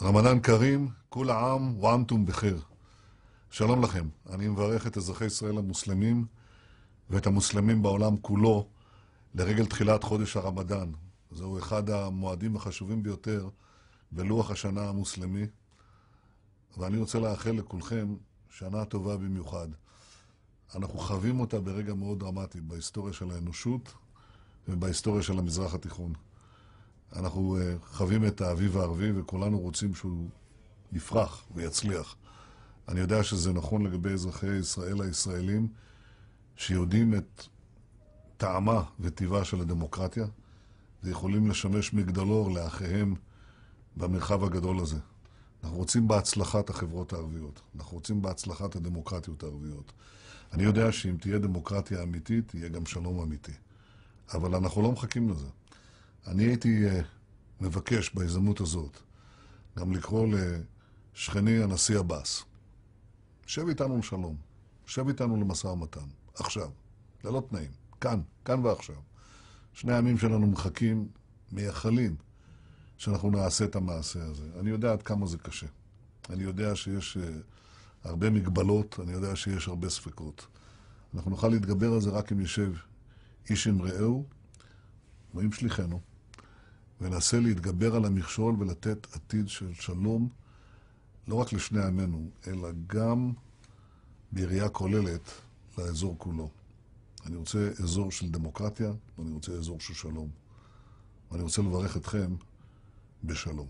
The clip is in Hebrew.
רמדאן כרים, כול העם ואנתום בחיר. שלום לכם, אני מברך את אזרחי ישראל המוסלמים ואת המוסלמים בעולם כולו לרגל תחילת חודש הרמדאן. זהו אחד המועדים החשובים ביותר בלוח השנה המוסלמי, ואני רוצה לאחל לכולכם שנה טובה במיוחד. אנחנו חווים אותה ברגע מאוד דרמטי בהיסטוריה של האנושות ובהיסטוריה של המזרח התיכון. אנחנו חווים את האביב הערבי וכולנו רוצים שהוא יפרח ויצליח. אני יודע שזה נכון לגבי אזרחי ישראל הישראלים שיודעים את טעמה וטבעה של הדמוקרטיה ויכולים לשמש מגדלור לאחיהם במרחב הגדול הזה. אנחנו רוצים בהצלחת החברות הערביות, אנחנו רוצים בהצלחת הדמוקרטיות הערביות. אני יודע שאם תהיה דמוקרטיה אמיתית, יהיה גם שלום אמיתי. אבל אנחנו לא מחכים לזה. אני הייתי מבקש בהזדמנות הזאת גם לקרוא לשכני הנשיא עבאס. שב איתנו לשלום, שב איתנו למשא ומתן, עכשיו, ללא תנאים, כאן ועכשיו. שני העמים שלנו מחכים, מייחלים, שאנחנו נעשה את המעשה הזה. אני יודע עד כמה זה קשה. אני יודע שיש הרבה מגבלות, אני יודע שיש הרבה ספקות. אנחנו נוכל להתגבר על זה רק אם ישב איש עם רעהו, ועם שליחנו, וננסה להתגבר על המכשול ולתת עתיד של שלום, לא רק לשני עמנו, אלא גם בראייה כוללת לאזור כולו. אני רוצה אזור של דמוקרטיה, ואני רוצה אזור של שלום. ואני רוצה לברך אתכם בשלום.